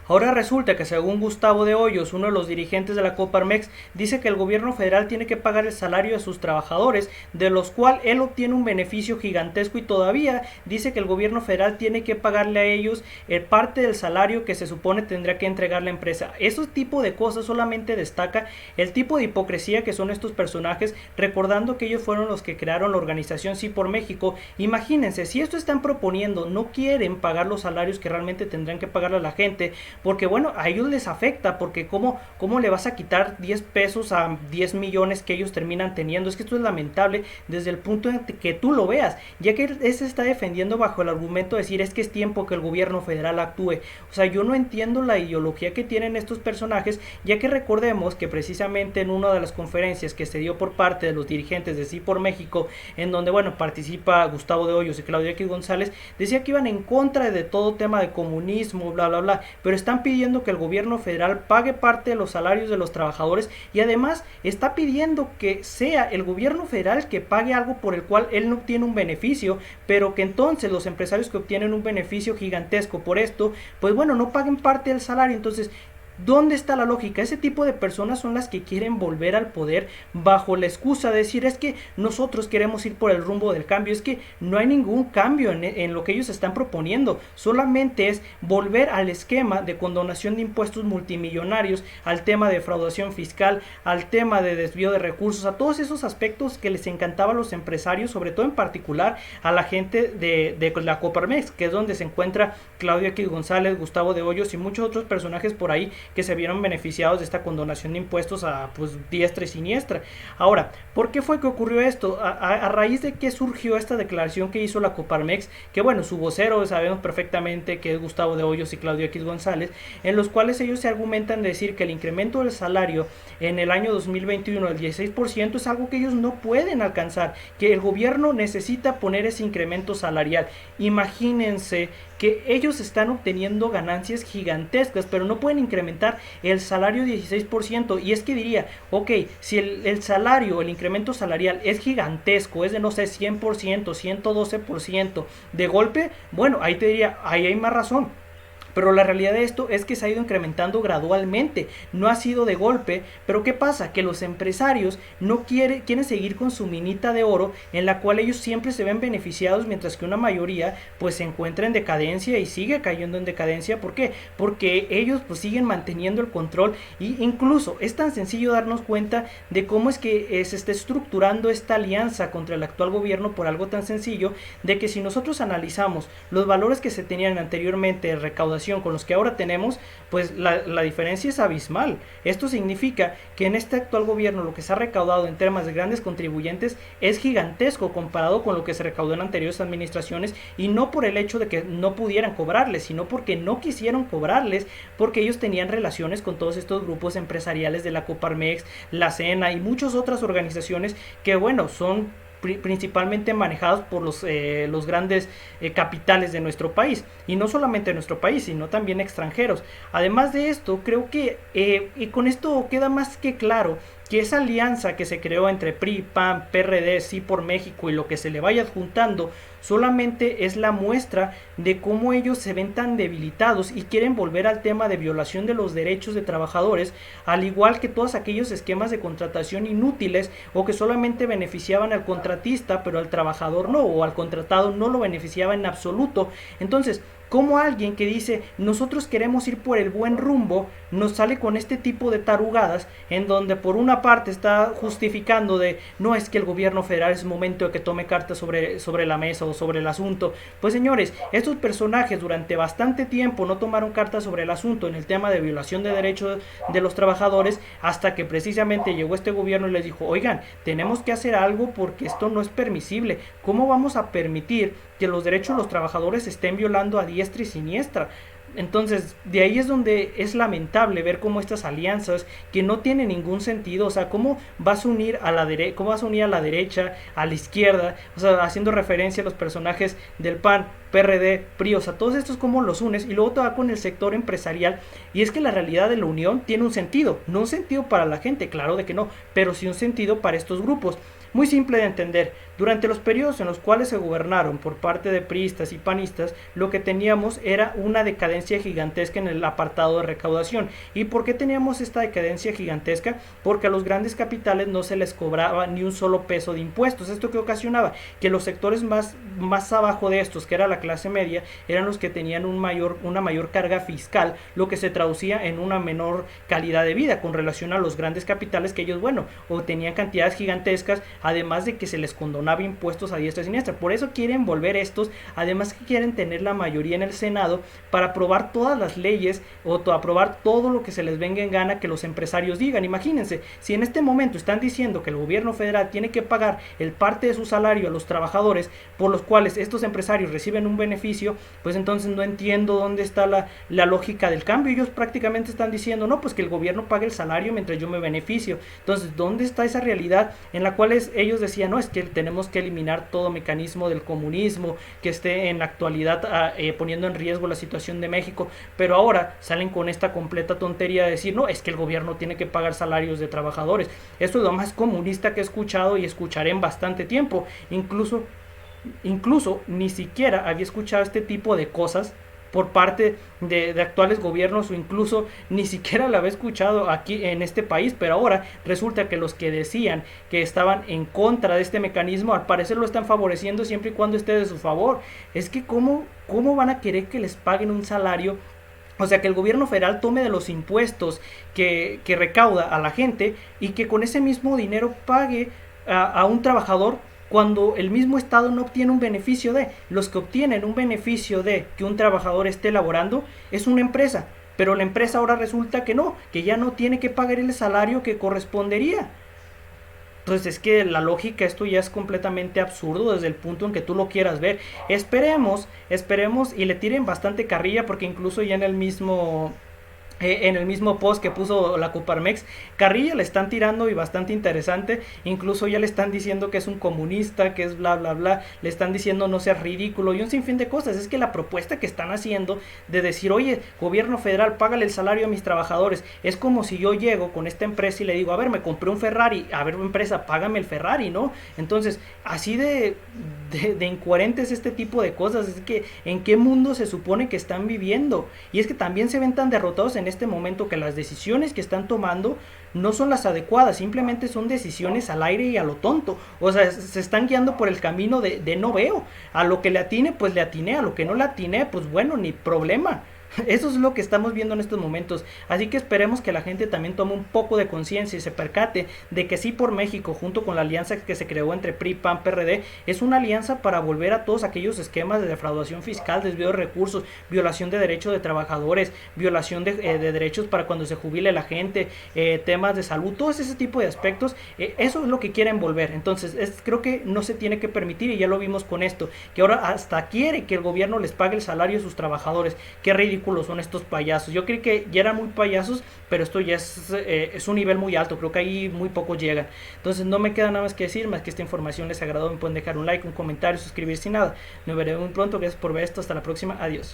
Ahora resulta que según Gustavo de Hoyos, uno de los dirigentes de la Coparmex, dice que el gobierno federal tiene que pagar el salario de sus trabajadores, de los cuales él obtiene un beneficio gigantesco y todavía dice que el gobierno federal tiene que pagarle a ellos parte del salario que se supone tendrá que entregar la empresa. Ese tipo de cosas solamente destaca el tipo de hipocresía que son estos personajes, recordando que ellos fueron los que crearon la organización Sí por México. Imagínense, si esto están proponiendo, no quieren pagar los salarios que realmente tendrán que pagarle a la gente, porque bueno, a ellos les afecta, porque cómo le vas a quitar 10 pesos a 10 millones que ellos terminan teniendo. Es que esto es lamentable desde el punto en que tú lo veas, ya que él se está defendiendo bajo el argumento de decir es que es tiempo que el gobierno federal actúe. O sea, yo no entiendo la ideología que tienen estos personajes, ya que recordemos que precisamente en una de las conferencias que se dio por parte de los dirigentes de Sí por México, en donde bueno, participa Gustavo de Hoyos y Claudio X González, decía que iban en contra de todo tema de comunismo, bla bla bla, pero están pidiendo que el gobierno federal pague parte de los salarios de los trabajadores y además está pidiendo que sea el gobierno federal que pague algo por el cual él no obtiene un beneficio, pero que entonces los empresarios que obtienen un beneficio gigantesco por esto, pues bueno, no paguen parte del salario. Entonces, ¿dónde está la lógica? Ese tipo de personas son las que quieren volver al poder bajo la excusa de decir es que nosotros queremos ir por el rumbo del cambio. Es que no hay ningún cambio en lo que ellos están proponiendo, solamente es volver al esquema de condonación de impuestos multimillonarios, al tema de defraudación fiscal, al tema de desvío de recursos, a todos esos aspectos que les encantaba a los empresarios, sobre todo en particular a la gente de la Coparmex, que es donde se encuentra Claudio X González, Gustavo de Hoyos y muchos otros personajes por ahí que se vieron beneficiados de esta condonación de impuestos a pues diestra y siniestra. Ahora, ¿por qué fue que ocurrió esto? A raíz de que surgió esta declaración que hizo la Coparmex, que bueno, su vocero sabemos perfectamente que es Gustavo de Hoyos y Claudio X González, en los cuales ellos se argumentan de decir que el incremento del salario en el año 2021 del 16% es algo que ellos no pueden alcanzar, que el gobierno necesita poner ese incremento salarial. Imagínense que ellos están obteniendo ganancias gigantescas, pero no pueden incrementar el salario 16%. Y es que diría, ok, si el salario, el incremento salarial es gigantesco, es de no sé, 100%, 112% de golpe, bueno, ahí te diría, ahí hay más razón. Pero la realidad de esto es que se ha ido incrementando gradualmente, no ha sido de golpe. Pero ¿qué pasa? Que los empresarios no quieren seguir con su minita de oro, en la cual ellos siempre se ven beneficiados, mientras que una mayoría pues se encuentra en decadencia y sigue cayendo en decadencia. ¿Por qué? Porque ellos pues siguen manteniendo el control, y incluso es tan sencillo darnos cuenta de cómo es que se está estructurando esta alianza contra el actual gobierno por algo tan sencillo, de que si nosotros analizamos los valores que se tenían anteriormente de recaudación con los que ahora tenemos, pues la diferencia es abismal. Esto significa que en este actual gobierno lo que se ha recaudado en temas de grandes contribuyentes es gigantesco comparado con lo que se recaudó en anteriores administraciones, y no por el hecho de que no pudieran cobrarles, sino porque no quisieron cobrarles, porque ellos tenían relaciones con todos estos grupos empresariales de la Coparmex, la SENA y muchas otras organizaciones que bueno, son principalmente manejados por los grandes capitales de nuestro país, y no solamente de nuestro país sino también extranjeros. Además de esto, creo que y con esto queda más que claro que esa alianza que se creó entre PRI, PAN, PRD, Sí por México y lo que se le vaya adjuntando solamente es la muestra de cómo ellos se ven tan debilitados y quieren volver al tema de violación de los derechos de trabajadores, al igual que todos aquellos esquemas de contratación inútiles o que solamente beneficiaban al contratista pero al trabajador no, o al contratado no lo beneficiaba en absoluto. Entonces, como alguien que dice nosotros queremos ir por el buen rumbo nos sale con este tipo de tarugadas, en donde por una parte está justificando de no, es que el gobierno federal es momento de que tome cartas sobre la mesa o sobre el asunto? Pues señores, estos personajes durante bastante tiempo no tomaron cartas sobre el asunto en el tema de violación de derechos de los trabajadores, hasta que precisamente llegó este gobierno y les dijo, oigan, tenemos que hacer algo porque esto no es permisible. ¿Cómo vamos a permitir que los derechos de los trabajadores se estén violando a diestra y siniestra? Entonces, de ahí es donde es lamentable ver cómo estas alianzas que no tienen ningún sentido, o sea, cómo vas a unir a la derecha, cómo vas a unir a la derecha, a la izquierda, o sea, haciendo referencia a los personajes del PAN, PRD, PRI, o sea, todos estos cómo los unes, y luego te va con el sector empresarial. Y es que la realidad de la unión tiene un sentido, no un sentido para la gente, claro de que no, pero sí un sentido para estos grupos. Muy simple de entender. Durante los periodos en los cuales se gobernaron por parte de priistas y panistas, lo que teníamos era una decadencia gigantesca en el apartado de recaudación. ¿Y por qué teníamos esta decadencia gigantesca? Porque a los grandes capitales no se les cobraba ni un solo peso de impuestos. ¿Esto que ocasionaba? Que los sectores más abajo de estos, que era la clase media, eran los que tenían una mayor carga fiscal, lo que se traducía en una menor calidad de vida con relación a los grandes capitales, que ellos, bueno, o tenían cantidades gigantescas, además de que se les condonaba impuestos a diestra y siniestra. Por eso quieren volver estos, además que quieren tener la mayoría en el Senado para aprobar todas las leyes o aprobar todo lo que se les venga en gana que los empresarios digan. Imagínense, si en este momento están diciendo que el gobierno federal tiene que pagar el parte de su salario a los trabajadores, por los cuales estos empresarios reciben un beneficio, pues entonces no entiendo dónde está la lógica del cambio. Ellos prácticamente están diciendo, no, pues que el gobierno pague el salario mientras yo me beneficio. Entonces, ¿dónde está esa realidad en la cual ellos decían, no, es que tenemos que eliminar todo mecanismo del comunismo que esté en la actualidad poniendo en riesgo la situación de México, pero ahora salen con esta completa tontería de decir, no, es que el gobierno tiene que pagar salarios de trabajadores? Esto es lo más comunista que he escuchado y escucharé en bastante tiempo. Incluso ni siquiera había escuchado este tipo de cosas por parte de actuales gobiernos, o incluso ni siquiera la había escuchado aquí en este país, pero ahora resulta que los que decían que estaban en contra de este mecanismo al parecer lo están favoreciendo siempre y cuando esté de su favor. Es que cómo van a querer que les paguen un salario, o sea, que el gobierno federal tome de los impuestos que recauda a la gente y que con ese mismo dinero pague a un trabajador, cuando el mismo Estado no obtiene un beneficio de. Los que obtienen un beneficio de que un trabajador esté laborando es una empresa, pero la empresa ahora resulta que no, que ya no tiene que pagar el salario que correspondería. Entonces es que la lógica, esto ya es completamente absurdo desde el punto en que tú lo quieras ver. Esperemos y le tiren bastante carrilla, porque incluso ya en el mismo post que puso la Coparmex, carrilla le están tirando y bastante interesante. Incluso ya le están diciendo que es un comunista, que es bla bla bla, le están diciendo no seas ridículo y un sinfín de cosas. Es que la propuesta que están haciendo de decir, oye, gobierno federal, págale el salario a mis trabajadores, es como si yo llego con esta empresa y le digo, a ver, me compré un Ferrari, a ver, empresa, págame el Ferrari, ¿no? Entonces, así de incoherentes este tipo de cosas. Es que en qué mundo se supone que están viviendo. Y es que también se ven tan derrotados en este momento que las decisiones que están tomando no son las adecuadas, simplemente son decisiones al aire y a lo tonto. O sea, se están guiando por el camino de no veo. A lo que le atine, pues le atiné, a lo que no le atiné, pues bueno, ni problema. Eso es lo que estamos viendo en estos momentos. Así que esperemos que la gente también tome un poco de conciencia y se percate de que Sí por México, junto con la alianza que se creó entre PRI, PAN, PRD, es una alianza para volver a todos aquellos esquemas de defraudación fiscal, desvío de recursos, violación de derechos de trabajadores, violación de derechos para cuando se jubile la gente, temas de salud, todo ese tipo de aspectos. Eso es lo que quieren volver. Entonces creo que no se tiene que permitir, y ya lo vimos con esto, que ahora hasta quiere que el gobierno les pague el salario a sus trabajadores. Qué ridículo son estos payasos. Yo creí que ya eran muy payasos, pero esto ya es un nivel muy alto. Creo que ahí muy pocos llegan. Entonces no me queda nada más que decir, más que esta información les agradó. Me pueden dejar un like, un comentario, suscribirse y nada. Nos veremos muy pronto. Gracias por ver esto. Hasta la próxima. Adiós.